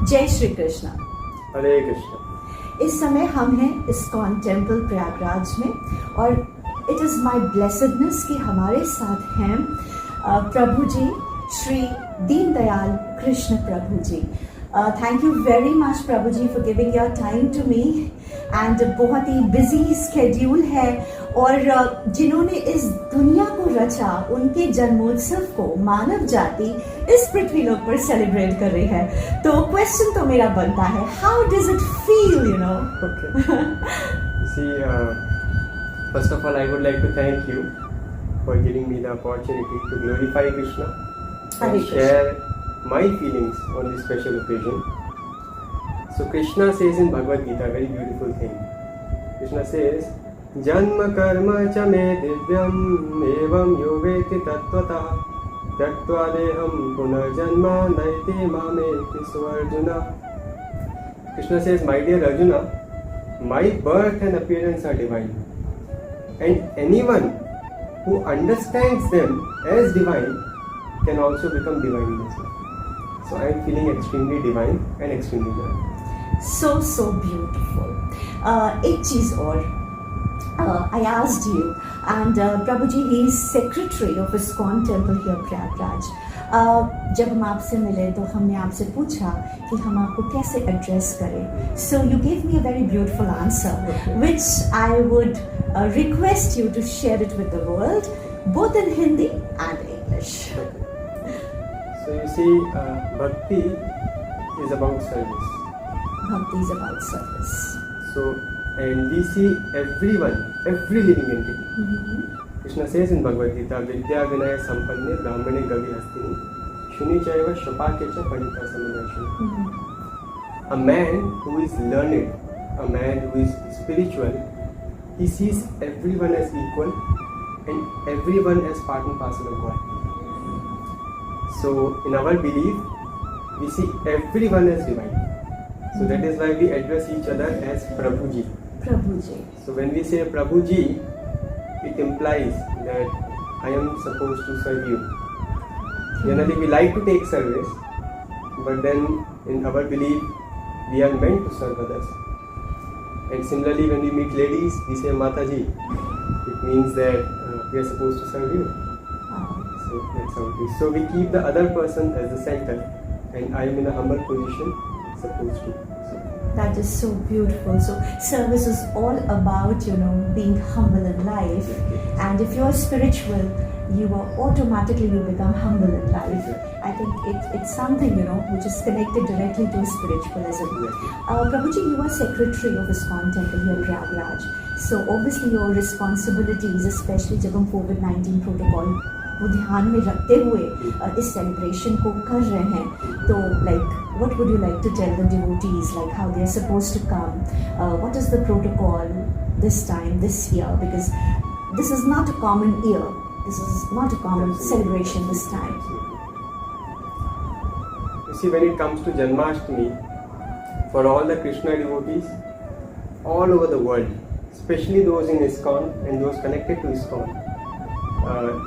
जय श्री कृष्ण। हरे कृष्ण। इस समय हम हैं इस्कॉन टेम्पल प्रयागराज में और इट इज़ माय ब्लेसेडनेस कि हमारे साथ हैं Prabhu ji, Shri Dindayal Krishna Prabhu ji. Thank you very much Prabhu ji for giving your time to me and बहुत ही बिजी स्केड्यूल है और जिन्होंने इस दुनिया को रचा उनके जन्मोत्सव को मानव जाति इस पृथ्वी लोक पर सेलिब्रेट कर रही है। तो क्वेश्चन तो मेरा बनता है, how does it feel, you know? See, first of all, I would like to thank you for giving me the opportunity to glorify Krishna and share my feelings on this special occasion. So Krishna says in Bhagavad Gita a very beautiful thing. Krishna says, Janma karma cha me divyam evam yo veti tattvataha tyaktva deham punarjanma naiti mameti suarjuna. Krishna says, my dear Arjuna, my birth and appearance are divine, and anyone who understands them as divine can also become divine in this life. So I am feeling extremely divine and extremely joyful. So beautiful. एक चीज और, I asked you and Prabhu ji, he is secretary of ISKCON temple here Prayagraj. जब हम आपसे मिले तो हमने आपसे पूछा कि हम आपको कैसे एड्रेस करें. So you gave me a very beautiful answer, which I would request you to share it with the world, both in Hindi and English. So you see, bhakti is about service. Bhakti is about service. So, and we see everyone, every living entity. Krishna says in Bhagavad Gita, Vidya Vinaya Sampanne Brahmane Gavi Hastini Shuni Chaiva Shapakecha Panita Samanashini. A man who is learned, a man who is spiritual, he sees everyone as equal and everyone as part and parcel of God. So, in our belief, we see everyone as divine. So that is why we address each other as Prabhu Ji. Prabhu Ji. So when we say Prabhu Ji, it implies that I am supposed to serve you. Generally, we like to take service, but then in our belief, we are meant to serve others. And similarly, when we meet ladies, we say Mata Ji. It means that we are supposed to serve you. So that's how it is. So we keep the other person as the center, and I am in a humble position, supposed to. So. That is so beautiful. So service is all about, you know, being humble in life. And if you're spiritual, you are automatically, you become humble in life. I think it's something, you know, which is connected directly to spiritualism. Prabhuji, you are secretary of ISKCON temple here in Prayagraj. So obviously your responsibilities, especially जब हम COVID-19 protocol वो ध्यान में रखते हुए इस celebration को कर रहे हैं, तो like what would you like to tell the devotees, like how they are supposed to come, what is the protocol this time, this year, because this is not a common year, this is not a common celebration this time. You see, when it comes to Janmashtami, for all the Krishna devotees all over the world, especially those in ISKCON and those connected to ISKCON,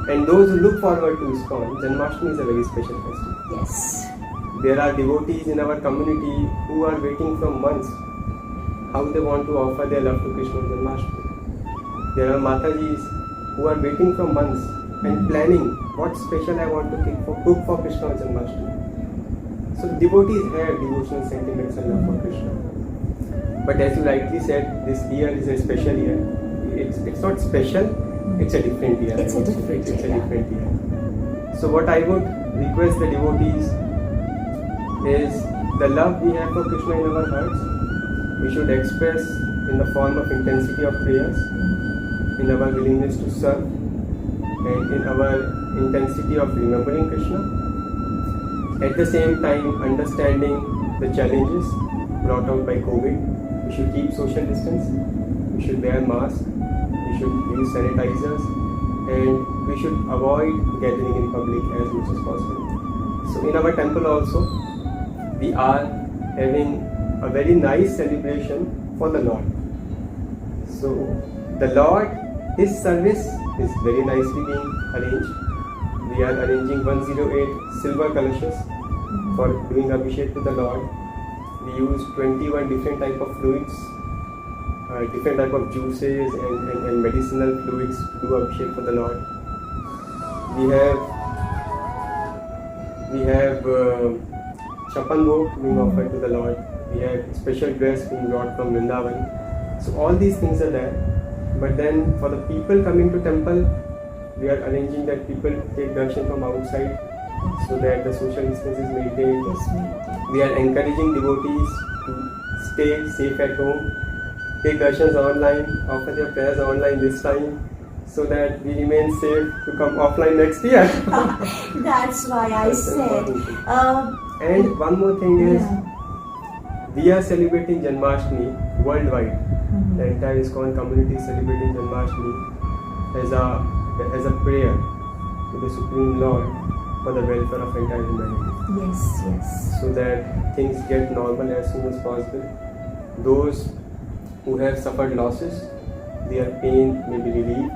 and those who look forward to ISKCON, Janmashtami is a very special festival. Yes. There are devotees in our community who are waiting from months how they want to offer their love to Krishna on Janmashtami. There are Matajis who are waiting from months and planning what special I want to cook for Krishna on Janmashtami. So devotees have devotional sentiments and love for Krishna. But as you rightly said, this year is a special year. It's not special, it's a different year. It's a different year. So what I would request the devotees is the love we have for Krishna in our hearts, we should express in the form of intensity of prayers, in our willingness to serve, and in our intensity of remembering Krishna. At the same time, understanding the challenges brought out by COVID, we should keep social distance, we should wear masks, we should use sanitizers, and we should avoid gathering in public as much as possible. So in our temple also, we are having a very nice celebration for the Lord. So the Lord, His service is very nicely being arranged. We are arranging 108 silver kalashas for doing Abhishek to the Lord. we use 21 different type of fluids, different type of juices and medicinal fluids to do Abhishek for the Lord. We have Chapan Bhog being offered to the Lord. We have special dress being brought from Vrindavan. So all these things are there. But then for the people coming to temple, we are arranging that people take darshan from outside so that the social distance is maintained. Yes, ma'am. We are encouraging devotees to stay safe at home, take darshans online, offer their prayers online this time, so that we remain safe to come offline next year. That's why I That's said. important. And one more thing is, we are celebrating Janmashtami worldwide. Mhm. The entire ISKCON community is celebrating Janmashtami as a prayer to the Supreme Lord for the welfare of entire humanity. Yes, yes. So that things get normal as soon as possible. Those who have suffered losses, their pain may be relieved.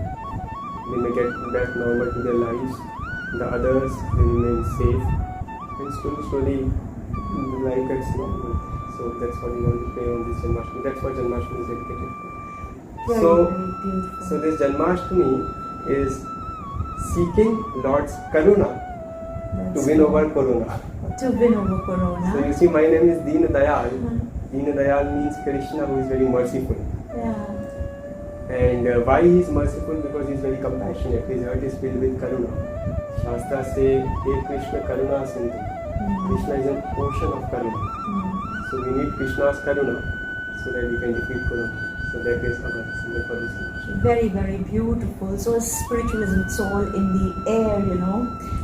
They may get back normal to their lives. The others they remain safe. And slowly life gets normal. So that's what we want to pray on this Janmashtami. That's what Janmashtami is dedicated for. Very, So, very beautiful. so this Janmashtami is seeking Lord's Karuna to That's win over Corona. To win over Corona. So you see, my name is Deen Dayal. Mhm. Deen Dayal means Krishna who is very merciful. Yeah. And why he is merciful? Because he is very compassionate. His heart is filled with Karuna. Shastra say, Hey Krishna Karuna Sindhu. Mhm. Krishna is an ocean of Karuna. Mhm. So we need Krishna's Karuna so that we can defeat Corona. So that is our symbol for this nation. Very, very beautiful. So spiritualism, it's all in the air, you know,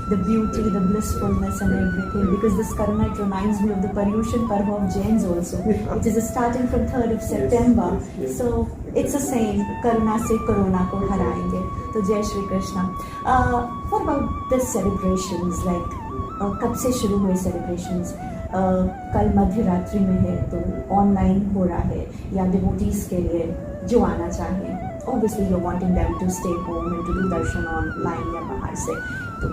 the beauty, the blissfulness and everything. Because this Karuna, it reminds me of the Paryushan Parva of Jains also, which is starting from 3rd of September. yes. So it's the same, Karuna se Corona ko harayenge. So Jai Shri Krishna. What about the celebrations? Like, कब से शुरू हुए celebrations? कल मध्य रात्रि में है तो online हो रहा है या डिवोटीज के लिए जो आना चाहें obviously you wanting them to stay home and to do darshan online या बाहर से तो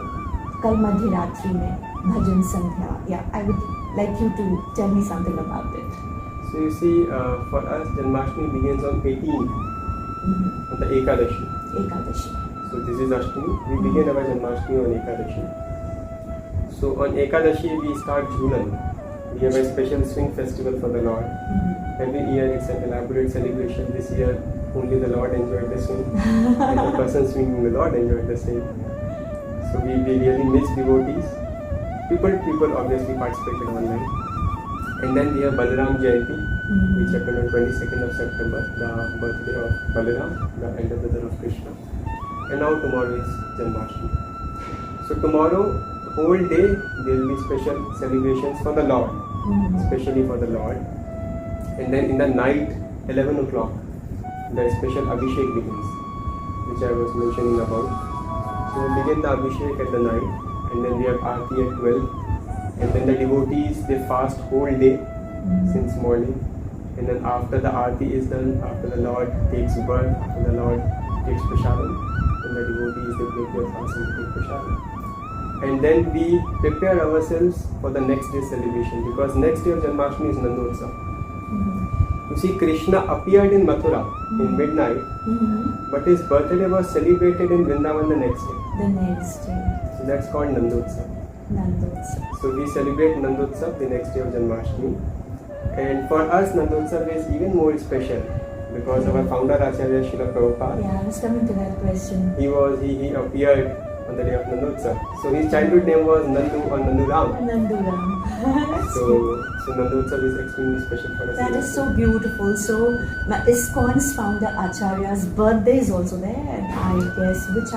कल मध्य रात्रि में भजन संध्या या I would like you to tell me something about it So you see, for us, Janmashtami begins on 18th, on the Ekadashi. Ekadashi So this is Ashtami. We begin our Janmashtami on Ekadashi. So on Ekadashi we start Jhulan. We have a special swing festival for the Lord. Every year it's an elaborate celebration. This year only the Lord enjoyed the swing and the person swinging the Lord enjoyed the same. So we really miss devotees. People obviously participated online. And then we have Balaram Jayanti, which happened on 22nd of September, the birthday of Balaram, the elder brother of Krishna. And now tomorrow is Janmashtami. So tomorrow, whole day, there will be special celebrations for the Lord, especially for the Lord. And then in the night, 11 o'clock, the special Abhishek begins, which I was mentioning about. So we begin the Abhishek at the night, and then we have Aarti at 12. And then the devotees, they fast whole day since morning. And then after the Aarti is done, after the Lord takes birth, after the Lord takes Prasadam, then the devotees, they break their fast and take Prasadam. And then we prepare ourselves for the next day's celebration, because next day of Janmashtami is Nandotsav. You see, Krishna appeared in Mathura in midnight, but his birthday was celebrated in Vrindavan the next day. the next day So that's called Nandotsav. Nandotsav. So we celebrate Nandotsav the next day of Janmashtami. And for us, Nandotsav is even more special because our founder Acharya Srila Prabhupada, Yeah, I was coming to that question. he appeared on the day of Nandotsav. So his childhood name was Nandu or Nanduram. Nanduram. So Nandotsav is extremely special for us. That is so beautiful. So ISKCON's founder Acharya's birthday is also there, and I guess which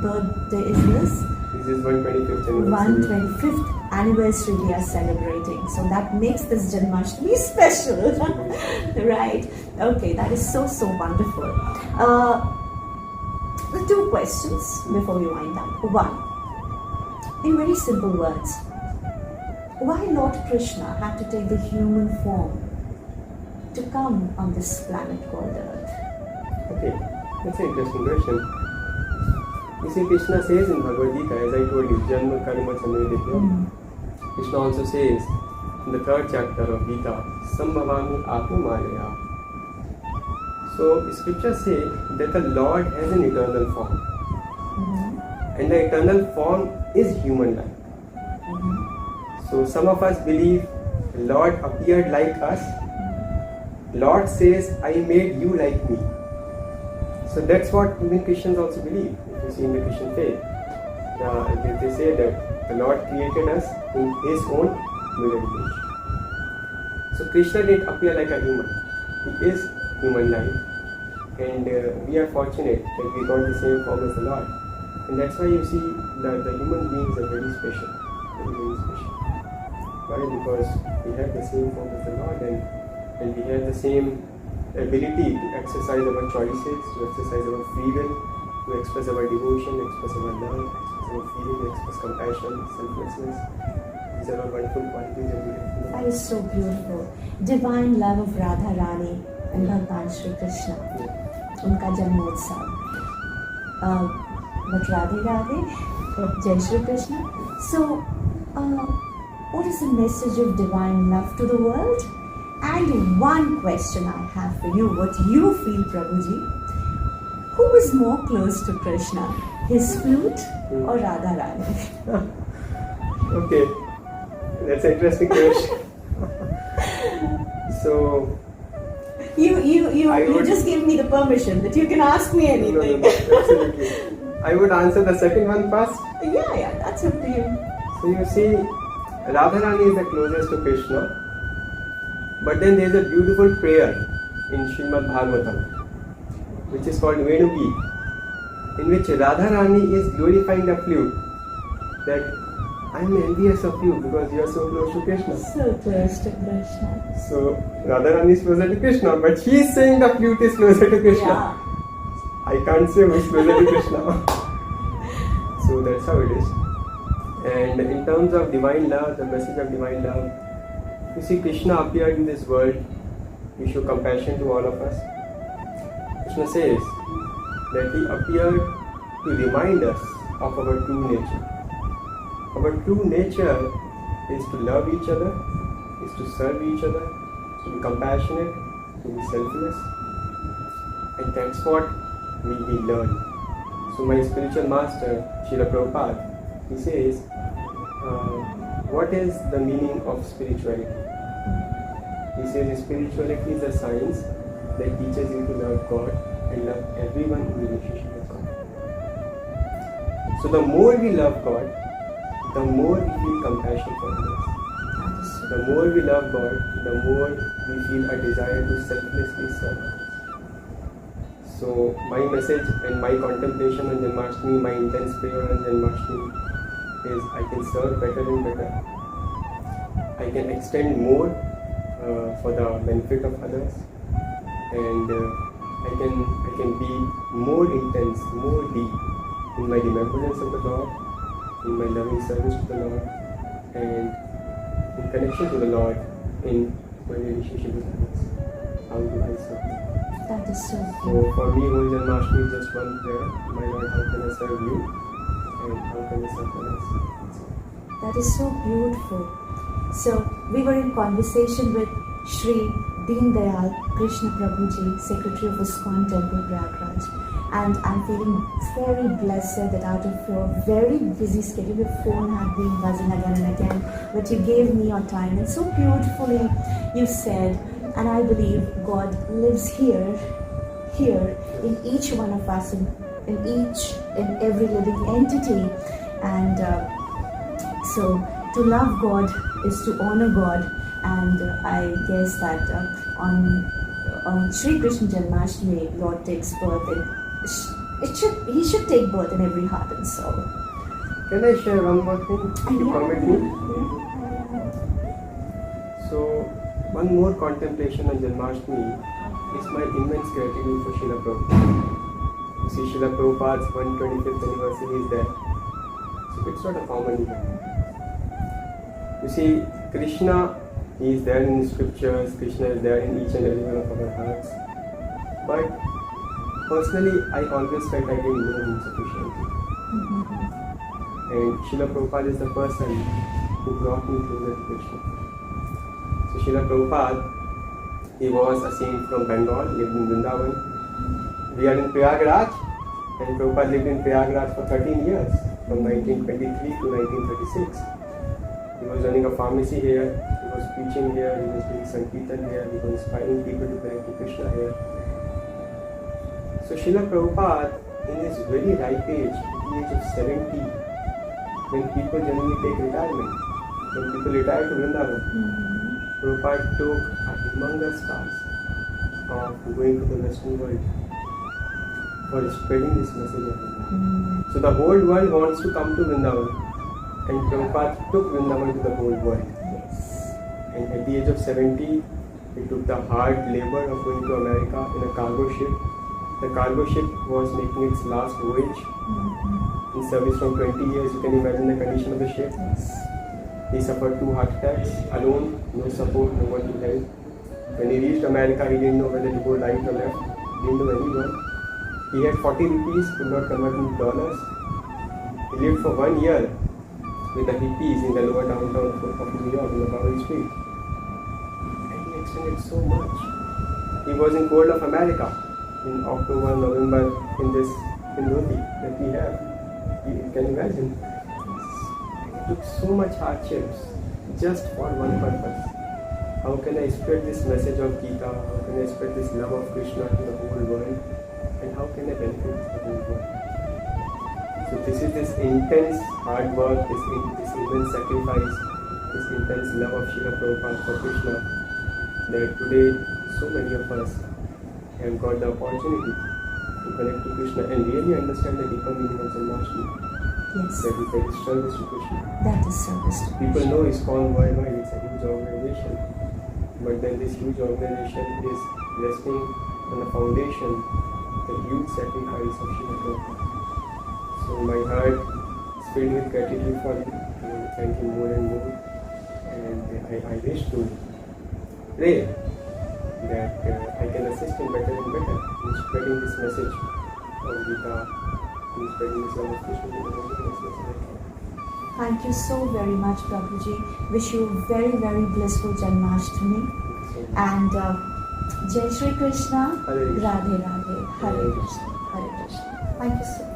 birthday is this? This is 125th anniversary. 125th anniversary we are celebrating. So that makes this Janmashtami special. Right. Okay, that is so wonderful. The two questions before we wind up. One, in very simple words, why Lord Krishna had to take the human form to come on this planet called Earth? Okay, that's an interesting question. You see, Krishna says in Bhagavad Gita, as I told you, Janma Karma Samveditya. Krishna also says in the 3rd chapter of Gita, Sambhavami Apu Maya. So scriptures say that the Lord has an eternal form, and the eternal form is human life. So some of us believe the Lord appeared like us. Lord says, I made you like me. So that's what even Christians also believe. If you see in the Christian faith, they say that the Lord created us in His own mirror image. So Krishna didn't appear like a human. He is human life, and we are fortunate that we got the same form as the Lord. And that's why you see that the human beings are very special. Very special. Why? Because we have the same form as the Lord, and we have the same ability to exercise our choices, to exercise our free will, to express our devotion, express our love, express our feeling, express compassion, selflessness. These are all wonderful qualities that we have. That is so beautiful. Divine love of Radha Rani and Bhagwan Shri Krishna. Unka Janmotsav. But Radhe Radhe, Jai Shri Krishna. So, what is the message of divine love to the world? And one question I have for you, what you feel, Prabhuji? Who is more close to Krishna, his flute or Radha Rani? Okay, that's an interesting question. So, you just gave me the permission that you can ask me anything. No, absolutely. I would answer the second one first. Yeah, that's up to you. So you see, Radharani is the closest to Krishna. But then there is a beautiful prayer in Srimad Bhagavatam, which is called Venugeet, in which Radharani is glorifying the flute, that I am envious of you because you are so close to Krishna. So close to Krishna. So Radharani is closer to Krishna, but she is saying the flute is closer to Krishna. Yeah. I can't say who is closer to Krishna. So that's how it is. And in terms of divine love, the message of divine love, you see, Krishna appeared in this world. We show compassion to all of us. Krishna says that he appeared to remind us of our true nature. Our true nature is to love each other, is to serve each other, to be compassionate, to be selfless. And that's what we learn. So my spiritual master, Srila Prabhupada, he says, what is the meaning of spirituality? He says spirituality is a science that teaches you to love God and love everyone in relationship with God. So the more we love God, the more we feel compassion for others. The more we love God, the more we feel a desire to selflessly serve others. So my message and my contemplation on Janmashtami, my intense prayer on Janmashtami is I can serve better and better. I can extend more for the benefit of others, and I can be more intense, more deep in my remembrance of the Lord, in my loving service to the Lord, and in connection to the Lord in my relationship with others. How do I serve? That is so So good. for me, whole Janmashtami is just one prayer. My Lord, how can I serve you? And how can I serve others? That is so beautiful. So we were in conversation with Shri Deen Dayal Krishna Prabhuji, Secretary of ISKCON Temple Prayagraj, and I'm feeling very blessed that out of your very busy schedule, your phone had been buzzing again and again, but you gave me your time, and so beautifully you said, and I believe God lives here in each one of us, in every living entity, and so to love God is to honor God, and I guess that on Shri Krishna Janmashtami, Lord takes birth, and he should take birth in every heart and soul. Can I share one more thing? You permit me? So, one more contemplation on Janmashtami is my immense gratitude for Srila Prabhupada. You see, Srila Prabhupada's 125th anniversary is there. So, it's not a common event. You see, Krishna is there in the scriptures, Krishna is there in each and every one of our hearts. But personally, I always felt I didn't know him sufficiently. And Srila Prabhupada is the person who brought me closer to Krishna. So Srila Prabhupada, he was a saint from Bengal, lived in Vrindavan. We are in Prayagraj, and Prabhupada lived in Prayagraj for 13 years, from 1923 to 1936. He was running a pharmacy here, he was preaching here, he was doing Sankirtan here, he was inspiring people to connect to Krishna here. So Srila Prabhupada, in his very ripe age, at the age of 70, when people generally take retirement, when people retire to Vrindavan, Prabhupada took a humongous task of going to the Western world for spreading this message of Vrindavan. So the whole world wants to come to Vrindavan, and Prabhupada took Vrindavan to the whole world. Yes. And at the age of 70, he took the hard labor of going to America in a cargo ship. The cargo ship was making its last voyage. In service from 20 years, you can imagine the condition of the ship. Yes. He suffered 2 heart attacks, alone, no support, no one to help. When he reached America, he didn't know whether to go right or left, didn't know anyone. He had 40 rupees, could not convert into dollars. He lived for 1 year with the hippies in the lower downtown of New York, in the Bowery Street. And he extended so much. He was in cold of America in October, November, in Dhoti that we have. You can imagine. It took so much hardships just for one purpose. How can I spread this message of Gita? How can I spread this love of Krishna to the whole world? And how can I benefit the whole world? So this is this intense hard work, this immense sacrifice, this intense love of Srila Prabhupada for Krishna, that today so many of us have got the opportunity to connect to Krishna and really understand the deeper meaning of Janmashtami. Yes. That is service to Krishna. That is service to People know ISKCON worldwide, it's a huge organization. But then this huge organization is resting on the foundation, the huge sacrifice of Srila Prabhupada. So my heart is filled with gratitude for you. I want to thank you more and more. And I wish to pray that I can assist him better and better in spreading this message of Gita, in spreading this love of Krishna to the world. Thank you so very much, Prabhuji. Wish you a very, very blissful Janmashtami. And Jai Shri Krishna, Hare Krishna. Radhe Radhe, Hare Krishna, Hare Krishna. Thank you so much.